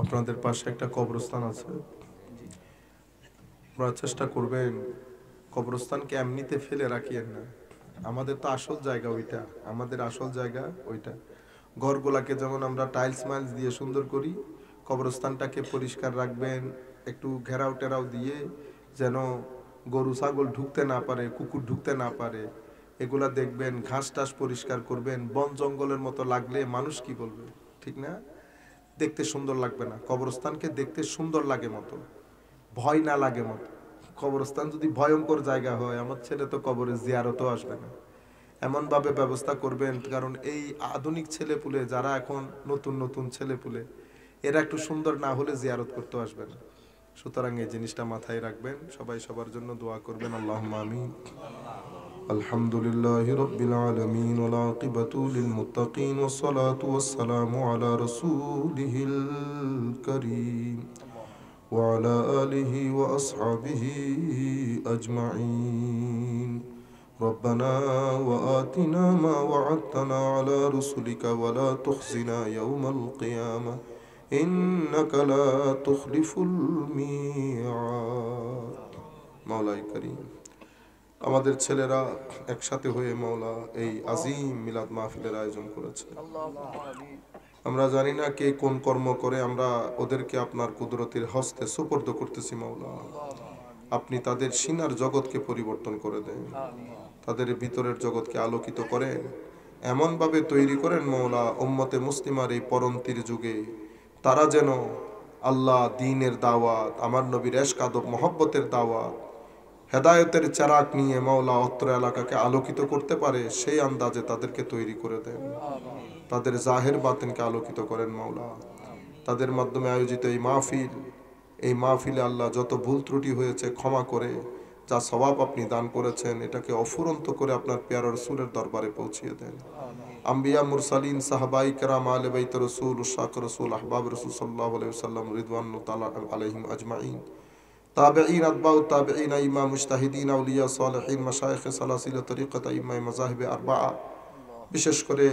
আপনাদের পাশে একটা কবরস্থান আছে, আপনারা চেষ্টা করবেন কবরস্থানকে এমনিতে ফেলে রাখিয়েন না। আমাদের তো আসল জায়গা ওইটা, আমাদের আসল জায়গা ওইটা। ঘরগুলাকে যেমন আমরা টাইলস মাইলস দিয়ে সুন্দর করি, কবরস্থানটাকে পরিষ্কার রাখবেন, একটু ঘেরাও টেরাও দিয়ে, যেন গরু ছাগল ঢুকতে না পারে, কুকুর ঢুকতে না পারে। এগুলা দেখবেন, ঘাস টাস পরিষ্কার করবেন। বন জঙ্গলের মতো লাগলে মানুষ কি বলবে, ঠিক না? দেখতে সুন্দর লাগবে না। কবরস্থানকে দেখতে সুন্দর লাগে মতো, ভয় না লাগে মতো। কবরস্থান যদি ভয়ঙ্কর জায়গা হয়, আমার ছেলে তো কবরে জিয়ারতও আসবে না। এমন ভাবে ব্যবস্থা করবেন, কারণ এই আধুনিক ছেলেপুলে যারা এখন নতুন নতুন ছেলেপুলে, এরা একটু সুন্দর না হলে জিয়ারত করতে আসবে না। সুতরাং এই জিনিসটা মাথায় রাখবেন। সবাই সবার জন্য দোয়া করবেন। আল্লাহুম্মা আমিন। আলহামদুলিল্লাহি রাব্বিল আলামিন ওয়াল আকিবাতু লিল মুত্তাকিন ওয়াস সালাতু ওয়াস সালামু আলা রাসূলিহিল কারীম وعلى آله وأصحابه أجمعين. ربنا وآتنا ما وعدتنا على رسلك ولا تخزنا يوم القيامة إنك لا تخلف الميعاد. مولاي كريم, আমাদের ছেলেরা একসাথে হয়ে মাওলা এই আজিম মিলাদ মাহফিলের আয়োজন করেছে। আমরা জানি না কে কোন কর্ম করে, আমরা ওদেরকে আপনার কুদরতের হস্তে সুপর্দ করতেছি মাওলা। আপনি তাদের সিনার জগৎকে পরিবর্তন করে দেন, তাদের ভিতরের জগৎকে আলোকিত করেন, এমনভাবে তৈরি করেন মাওলা, উম্মতে মুসলিমার এই পরন্তির যুগে তারা যেন আল্লাহ দ্বীনের দাওয়াত, আমার নবীর ইশক আদব মহব্বতের দাওয়াত, হেদায়েতের চারাক নিয়ে মাওলা অত্র এলাকাকে আলোকিত করতে পারে, সেই আন্দাজে তাদেরকে তৈরি করে দেন। তাদের জাহের বাতিনকে আলোকিত করেন মাওলা। তাদের মাধ্যমে আয়োজিত এই মাহফিলে আল্লাহ যত ভুল ত্রুটি হয়েছে ক্ষমা করে, যা সওয়াব আপনি দান করেছেন এটাকে অফুরন্ত করে আপনার প্যারা রাসূলের দরবারে পৌঁছিয়ে দেন। আম্বিয়া মুরসালিন সাহাবাই কেরাম আলে বাইত রাসূল শাক রাসূল আহবাব রাসূল সাল্লাল্লাহু আলাইহি ওয়াসাল্লাম রিদওয়ানুল্লাহ তাআলা আলাইহিম আজমাইন, তাবেঈন আতবাউ তাবেঈন, ইমাম মুজতাহিদিন আউলিয়া সালেহিন, মাশায়েখ সালাসিল তরিকত, ইমাম মাযাহিব আরবাআ, বিশেষ করে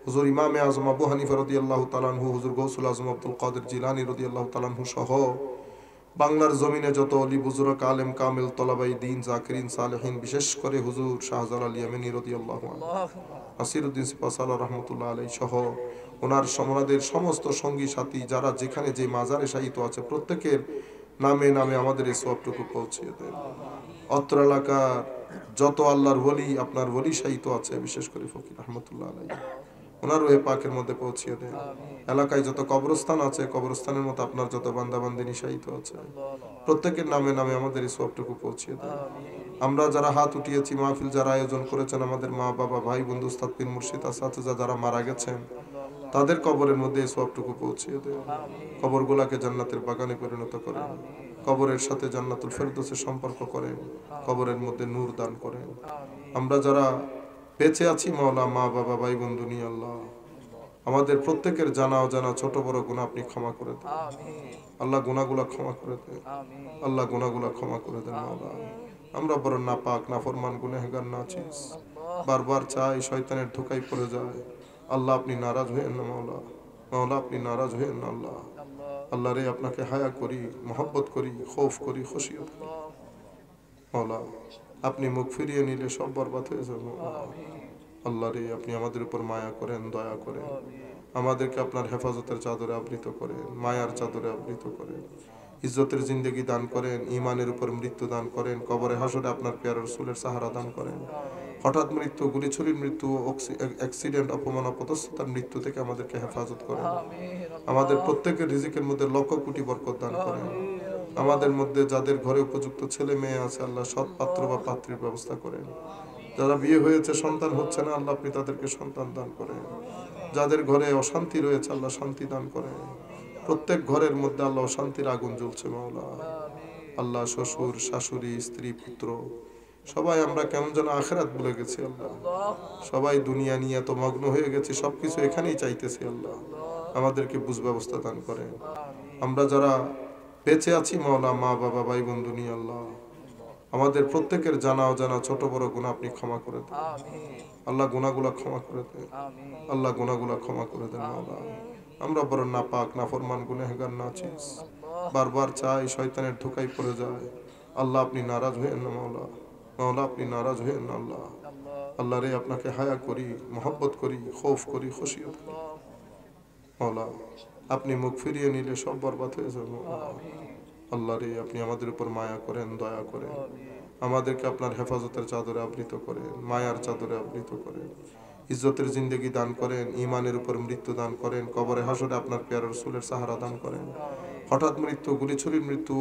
হুজুর ইমামে আজম আবু হানিফা রাদিয়াল্লাহু তাআলা আনহু, হুজুর গৌসুল আজম আব্দুল কাদের জিলানী রাদিয়াল্লাহু তাআলা আনহু সহ বাংলার জমিনে যত অলি বুজুর্গ আলেম কামিল তলাবাই দ্বীন জাকিরিন সালেহিন, বিশেষ করে হুজুর শাহজালাল ইয়ামানী রাদিয়াল্লাহু আনহু, নাসিরউদ্দিন সিপাহসালার রাহমাতুল্লাহ আলাইহি সহ ওনার সমরাদের সমস্ত সঙ্গী সাথী যারা যেখানে যে মাজারে শায়িত আছে, প্রত্যেকের নামে নামে আমাদের এই সওয়াবটুকু পৌঁছিয়ে দেন। অত্র এলাকার যত আল্লাহর ওলি, আপনার ওলি শায়িত আছে, বিশেষ করে ফকির রহমতুল্লাহ আলাইহি, ওনার ওই পাকের মধ্যে পৌঁছিয়ে দেন। এলাকায় যত কবরস্থান আছে, কবরস্থানের মতো আপনার যত বান্দাবান্দিনী শায়িত আছে, প্রত্যেকের নামে নামে আমাদের এই সওয়াবটুকু পৌঁছিয়ে দেন। আমরা যারা হাত উঠিয়েছি, মাহফিল যারা আয়োজন করেছেন, আমাদের মা বাবা ভাই বন্ধু উস্তাদ পীর মুর্শিদ আসাতিজা যারা মারা গেছেন, তাদের কবরের মধ্যে এই সওয়াবটুকু পৌঁছিয়ে দেন। কবরগুলাকে জান্নাতের বাগানে পরিণত করেন, কবরের সাথে জান্নাতুল ফেরদৌসের সম্পর্ক করেন, কবরের মধ্যে নূর দান করেন। আমরা যারা বেঁচে আছি মাওলা, মা বাবা ভাই বন্ধু নিয়ে আল্লাহ, আমাদের প্রত্যেকের জানা অজানা ছোট বড় গুনাহ আপনি ক্ষমা করে দেন আল্লাহ, গুনাহগুলা ক্ষমা করে দেন আল্লাহ, গুনাহগুলা ক্ষমা করে দেন মাওলা। আমরা বড় নাপাক নাফরমান গুনাহগার নাচিস, বারবার চাই, শয়তানের ধোঁকায় পড়ে যায়। আল্লাহ আপনি নারাজ হয়েন না মাওলা, মাওলা আপনি নারাজ হয়েন না আল্লাহ। আল্লাহ রে, আপনাকে হায়া করি, মহব্বত করি, খৌফ করি, খুশিয়ত করি মাওলা। আপনি মুখ ফিরিয়ে নিলে সব বরবাদ হয়ে যাবে আল্লাহ রে। আপনি আমাদের উপর মায়া করেন, দয়া করেন, আমাদেরকে আপনার হেফাজতের চাদরে আবৃত করেন, মায়ার চাদরে আবৃত করেন, ইজ্জতের জিন্দেগি দান করেন, ইমানের উপর মৃত্যু দান করেন, কবরে হাসরে আপনার প্যারা রাসূলের সাহারা দান করেন। হঠাৎ মৃত্যু, গুলিছুরির মৃত্যু, অ্যাক্সিডেন্ট, অপমান অপদস্থতার মৃত্যু থেকে আমাদেরকে হেফাজত করেন। আমাদের প্রত্যেকের রিজিকের মধ্যে লক্ষ কোটি বরকত দান করেন। আমাদের মধ্যে যাদের ঘরে উপযুক্ত ছেলে মেয়ে আছে, আল্লাহ সৎ পাত্র বা পাত্রীর ব্যবস্থা করেন। যারা বিয়ে হয়েছে সন্তান হচ্ছে না, আল্লাহ আপনি তাদেরকে সন্তান দান করেন। যাদের ঘরে অশান্তি রয়েছে, আল্লাহ শান্তি দান করেন। প্রত্যেক ঘরের মধ্যে আল্লাহ অশান্তির আগুন জ্বলছে মাওলা। আল্লাহ শ্বশুর শাশুড়ি স্ত্রী পুত্র সবাই আমরা কেমন যেন আখিরাত ভুলে গেছি আল্লাহ। সবাই দুনিয়া নিয়ে এত মগ্ন হয়ে গেছি, সবকিছু এখানেই চাইতেছি আল্লাহ। আমাদেরকে বুঝ ব্যবস্থা দান করেন। আমরা যারা বেঁচে আছি মাওলা, মা বাবা ভাই বন্ধু নিয়ে আল্লাহ, আমাদের প্রত্যেকের জানা অজানা ছোট বড় গুনাহ আপনি ক্ষমা করে দেন আল্লাহ। গুনাহগুলো ক্ষমা করে দেন আল্লাহ, গুনাহগুলো ক্ষমা করে দেন মাওলা। আমরা বড় নাপাক নাফরমান গুনাহগার নাচিস, বারবার চাই শয়তানের ধোকায় পড়ে যায়। আল্লাহ আপনি নারাজ হয়েন না মাওলা, মাওলা আপনি নারাজ হয়েন না আল্লাহ। আল্লাহ রে আপনাকে হায়া করি, মহব্বত করি, খৌফ করি, খুশিয়ত করি। মাওলা আপনি মুখ ফিরিয়ে নিলে সব বরবাদ হয়ে যাবে। আল্লাহ রে আপনি আমাদের উপর মায়া করেন, দয়া করেন, আমাদেরকে আপনার হেফাজতের চাদরে আবৃত করেন, মায়ার চাদরে আবৃত করেন, ইজ্জতের জিন্দগি দান করেন, ইমানের উপর মৃত্যু দান করেন, কবরে হাসরে আপনার প্যারা রাসূলের সাহারা দান করেন। হঠাৎ মৃত্যু, গুলিছুরির মৃত্যু,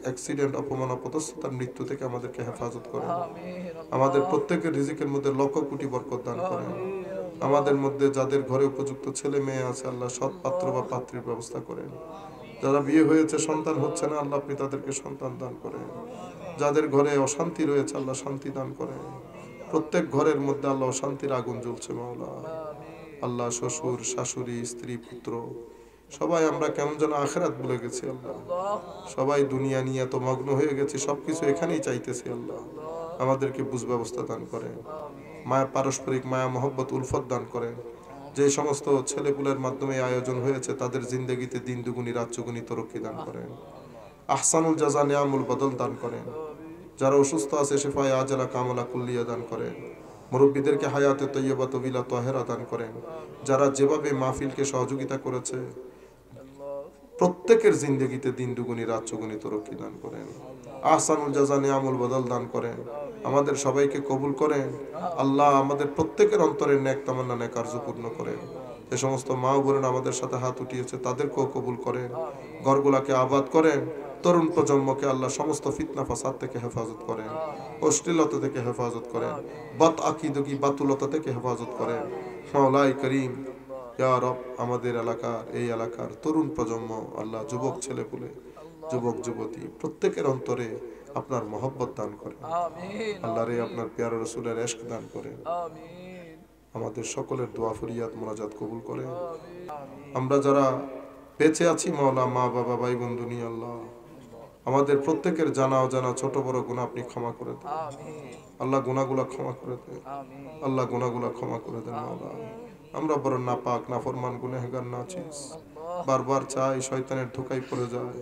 অ্যাক্সিডেন্ট, অপমান, অপদস্থতার মৃত্যু থেকে আমাদেরকে হেফাজত করেন। আমাদের প্রত্যেকের রিজিকের মধ্যে লক্ষ কোটি বরকত দান করেন। আমাদের মধ্যে যাদের ঘরে উপযুক্ত ছেলে মেয়ে আছে আল্লাহ সৎ পাত্র বা পাত্রীর ব্যবস্থা করেন। যারা বিয়ে হয়েছে সন্তান হচ্ছে না আল্লাহ আপনি তাদেরকে সন্তান দান করেন। যাদের ঘরে অশান্তি রয়েছে আল্লাহ শান্তি দান করেন। প্রত্যেক ঘরের মধ্যে আল্লাহ শান্তির আগুন জ্বলছে মাওলা। আল্লাহ শ্বশুর শাশুড়ি স্ত্রী পুত্র সবাই আমরা কেমন যেন আখিরাত ভুলে গেছি আল্লাহ। সবাই দুনিয়া নিয়ে এত মগ্ন হয়ে গেছে, সবকিছু এখানেই চাইতেছি আল্লাহ। আমাদেরকে বুঝ ব্যবস্থা দান করেন, মায়া পারস্পরিক মায়া মহব্বত উলফত দান করেন। যে সমস্ত ছেলেপুলের মাধ্যমে আয়োজন হয়েছে তাদের জিন্দগিতে দিন দুগুনি রাত চুগুনি তরক্কি দান করেন। আহসানুল জাযা নিয়ামুল বদল দান করেন। যারা অসুস্থ আছে শেফায়ে আজলা কামলা কুল্লিয়া দান করেন। মুরব্বীদেরকে হায়াতে তৈয়বা তবিলা তাহেরা দান করেন। যারা যেভাবে মাহফিলকে সহযোগিতা করেছে প্রত্যেকের জিন্দগিতে দিন দুগুনি রাত চুগুনি তরক্কি দান করেন। আহসানুল জাযা নিয়ামুল বদল দান করেন। আমাদের সবাইকে কবুল করেন আল্লাহ। আমাদের প্রত্যেকের অন্তরের নেক তামান্না নেক আরজু পূর্ণ করেন। যে সমস্ত মা বোনেরা আমাদের সাথে হাত উঠিয়েছে তাদেরকেও কবুল করেন, ঘরগুলাকে আবাদ করেন। তরুণ প্রজন্মকে আল্লাহ সমস্ত ফিতনা ফাসাদ থেকে হেফাজত করেন, অশ্লীলতা থেকে হেফাজত করেন, বাত আকীদগি বাতুলতা থেকে হেফাজত করেন। মাওলাই করিম ইয়া রব আমাদের এলাকার এই এলাকার তরুণ প্রজন্ম আল্লাহ, যুবক ছেলেপুলে, যুবক যুবতী প্রত্যেকের অন্তরে আপনার মহব্বত দান করেন আল্লাহ রে। আপনার প্যারা রাসূলের ইশক দান করেন। আমাদের সকলের দোয়া ফরিয়াদ মোনাজাত কবুল করেন। আমরা যারা বেঁচে আছি মাওলা, মা বাবা ভাই বন্ধু নিয়ে আল্লাহ আমাদের প্রত্যেকের জানা অজানা ছোট বড় গুনাহ আপনি ক্ষমা করে দেন আল্লাহ। গুনাহগুলো ক্ষমা করে দেন আল্লাহ, গুনাহগুলো ক্ষমা করে দেন মাওলা। আমরা বড় নাপাক নাফরমান গুনাহগার নাচিস, বারবার চাই শয়তানের ধোকায় পড়ে যায়।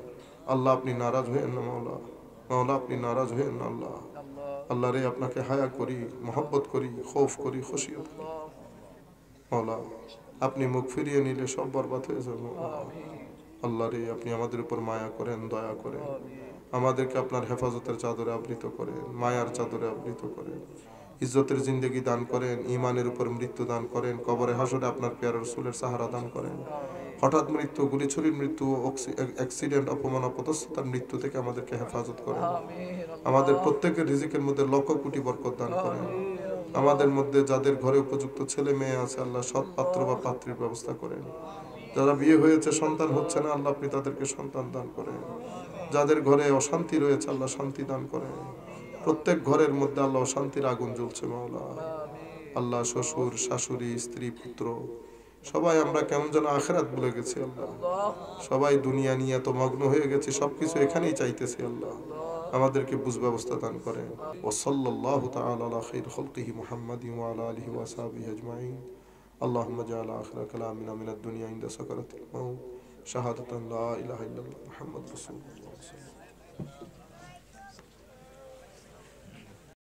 আল্লাহ আপনি নারাজ হয়েন না মাওলা, মাওলা আপনি নারাজ হয়েন না আল্লাহ। আল্লাহ রে আপনাকে হায়া করি, মহব্বত করি, খৌফ করি, খুশিয়ত করি। মাওলা আপনি মুখ ফিরিয়ে নিলে সব বরবাদ হয়ে যাবে। আল্লাহ রে আপনি আমাদের উপর মায়া করেন, দয়া করেন, আমাদেরকে আপনার হেফাজতের চাদরে আবৃত করেন, মায়ার চাদরে আবৃত করেন, ইজ্জতের জিন্দগি দান করেন, ইমানের উপর মৃত্যু দান করেন, কবরে হাসরে আপনার প্যারা রাসূলের সাহারা দান করেন। হঠাৎ মৃত্যু, গুলিছুরির মৃত্যু, অ্যাক্সিডেন্ট, অপমান, অপদস্থতার মৃত্যু থেকে আমাদেরকে হেফাজত করেন। আমাদের প্রত্যেকের রিজিকের মধ্যে লক্ষ কোটি বরকত দান করেন। আমাদের মধ্যে যাদের ঘরে উপযুক্ত ছেলে মেয়ে আছে আল্লাহ সৎ পাত্র বা পাত্রীর ব্যবস্থা করেন। যারা বিয়ে হয়েছে সন্তান হচ্ছে না আল্লাহ আপনি তাদেরকে সন্তান দান করেন। যাদের ঘরে অশান্তি রয়েছে আল্লাহ শান্তি দান করেন। প্রত্যেক ঘরের মধ্যে আল্লাহ শান্তির আগুন জ্বলছে মাওলা। আল্লাহ শ্বশুর শাশুড়ি স্ত্রী পুত্র সবাই আমরা কেমন যেন আখিরাত ভুলে গেছি আল্লাহ। সবাই দুনিয়া নিয়ে এত মগ্ন হয়ে গেছি, সবকিছু এখানেই চাইতেছি আল্লাহ। আমাদেরকে বুঝ ব্যবস্থা দান করেন। ওয়া সাল্লাল্লাহু তাআলা আলা খাইর খালকিহি মুহাম্মাদিন ওয়া আলা আলিহি ওয়া সাহবিহি আজমাইন। আল্লাহুম্মা জাআল আখিরা কালামিনা মিনাদ দুনিয়া ইনদা সাকারাতিল মাউত শাহাদাতান লা ইলাহা ইল্লাল্লাহ মুহাম্মাদুর রাসূলুল্লাহ।